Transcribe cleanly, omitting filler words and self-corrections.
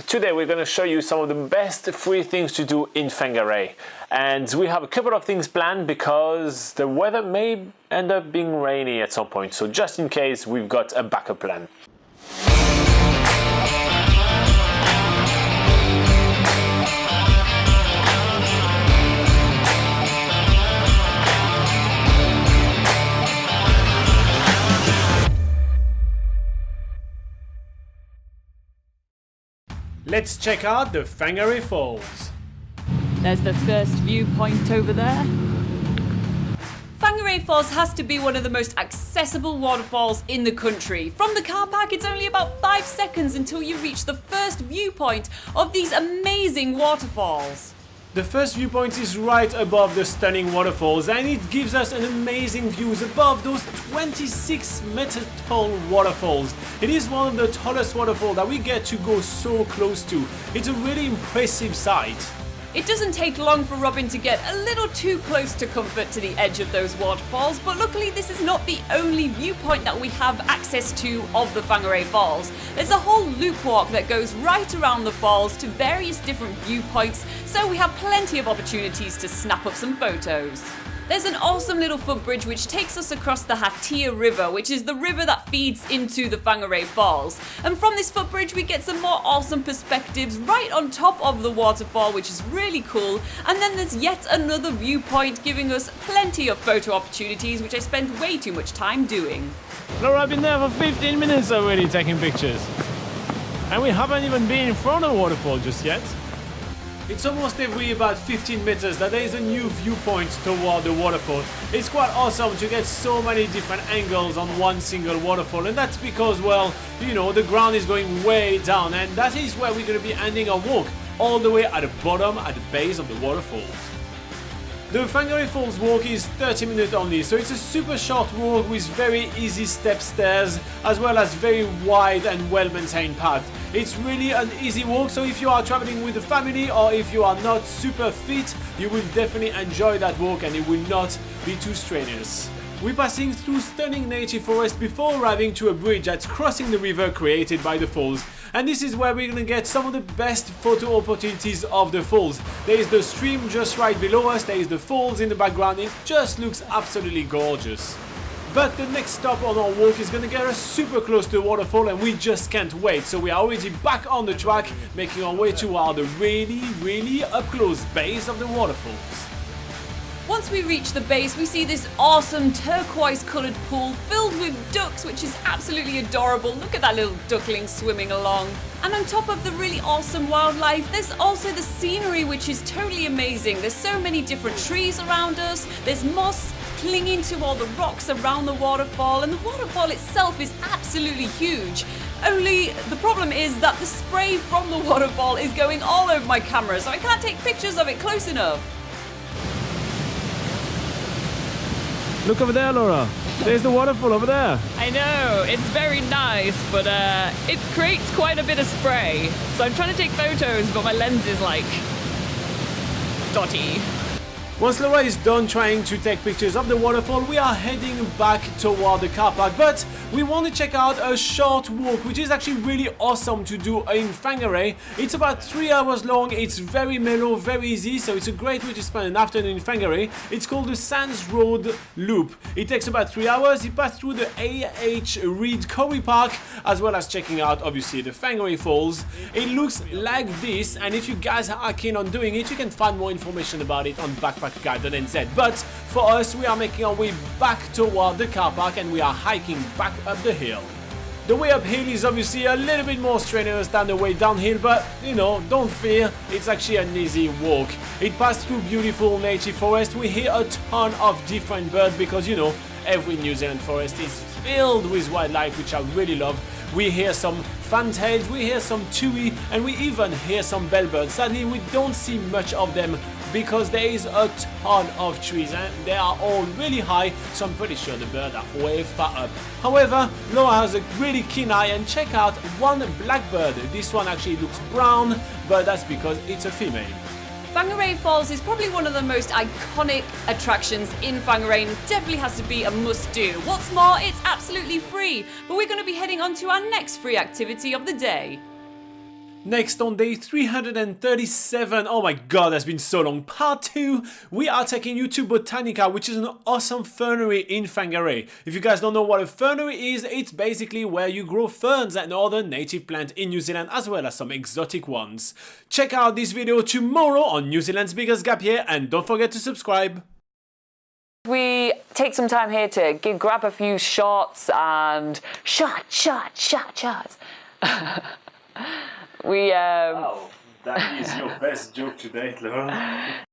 today we're going to show you some of the best free things to do in Whangarei. And we have a couple of things planned because the weather may end up being rainy at some point. So just in case, we've got a backup plan. Let's check out the Whangarei Falls. There's the first viewpoint over there. Whangarei Falls has to be one of the most accessible waterfalls in the country. From the car park, it's only about 5 seconds until you reach the first viewpoint of these amazing waterfalls. The first viewpoint is right above the stunning waterfalls, and it gives us an amazing views above those 26-meter tall waterfalls. It is one of the tallest waterfalls that we get to go so close to. It's a really impressive sight. It doesn't take long for Robin to get a little too close to comfort to the edge of those waterfalls, but luckily this is not the only viewpoint that we have access to of the Whangarei Falls. There's a whole loop walk that goes right around the falls to various different viewpoints, so we have plenty of opportunities to snap up some photos. There's an awesome little footbridge which takes us across the Hatia River, which is the river that feeds into the Whangarei Falls. And from this footbridge we get some more awesome perspectives right on top of the waterfall, which is really cool. And then there's yet another viewpoint giving us plenty of photo opportunities, which I spend way too much time doing. Laura, I've been there for 15 minutes already taking pictures. And we haven't even been in front of the waterfall just yet. It's almost every about 15 meters that there is a new viewpoint toward the waterfall. It's quite awesome to get so many different angles on one single waterfall, and that's because, well, you know, the ground is going way down, and that is where we're going to be ending our walk, all the way at the bottom, at the base of the waterfalls. The Whangarei Falls walk is 30 minutes only, so it's a super short walk with very easy step stairs, as well as very wide and well-maintained path. It's really an easy walk, so if you are traveling with the family or if you are not super fit, you will definitely enjoy that walk and it will not be too strenuous. We're passing through stunning native forest before arriving to a bridge that's crossing the river created by the falls. And this is where we're gonna get some of the best photo opportunities of the falls. There is the stream just right below us, there is the falls in the background, it just looks absolutely gorgeous. But the next stop on our walk is gonna get us super close to the waterfall and we just can't wait. So we are already back on the track, making our way toward the really up close base of the waterfalls. Once we reach the base, we see this awesome turquoise coloured pool filled with ducks, which is absolutely adorable. Look at that little duckling swimming along. And on top of the really awesome wildlife, there's also the scenery, which is totally amazing. There's so many different trees around us. There's moss clinging to all the rocks around the waterfall, and the waterfall itself is absolutely huge. Only the problem is that the spray from the waterfall is going all over my camera, so I can't take pictures of it close enough. Look over there, Laura. There's the waterfall over there. I know, it's very nice, but it creates quite a bit of spray. So I'm trying to take photos, but my lens is like dotty. Once Laura is done trying to take pictures of the waterfall, we are heading back toward the car park, but we want to check out a short walk, which is actually really awesome to do in Whangarei. It's about 3 hours long, it's very mellow, very easy, so it's a great way to spend an afternoon in Whangarei. It's called the Sands Road Loop. It takes about 3 hours, it passes through the A.H. Reed Quarry Park, as well as checking out, obviously, the Whangarei Falls. It looks like this, and if you guys are keen on doing it, you can find more information about it on BackpackerGuide.NZ. But for us, we are making our way back toward the car park and we are hiking back up the hill. The way uphill is obviously a little bit more strenuous than the way downhill, but you know, don't fear, it's actually an easy walk. It passes through beautiful native forest. We hear a ton of different birds because, you know, every New Zealand forest is filled with wildlife, which I really love. We hear some fantails, we hear some tui, and we even hear some bellbirds. Sadly, we don't see much of them because there is a ton of trees and they are all really high, so I'm pretty sure the birds are way far up. However, Laura has a really keen eye and check out one blackbird. This one actually looks brown, but that's because it's a female. Whangarei Falls is probably one of the most iconic attractions in Whangarei and definitely has to be a must-do. What's more, it's absolutely free, but we're going to be heading on to our next free activity of the day. Next, on day 337, oh my god, that's been so long, part 2, we are taking you to Botanica, which is an awesome fernery in Whangarei. If you guys don't know what a fernery is, it's basically where you grow ferns and other native plants in New Zealand, as well as some exotic ones. Check out this video tomorrow on New Zealand's biggest gap year, and don't forget to subscribe. We take some time here to grab a few shots and shots. Wow, that is your best joke to date, Laura.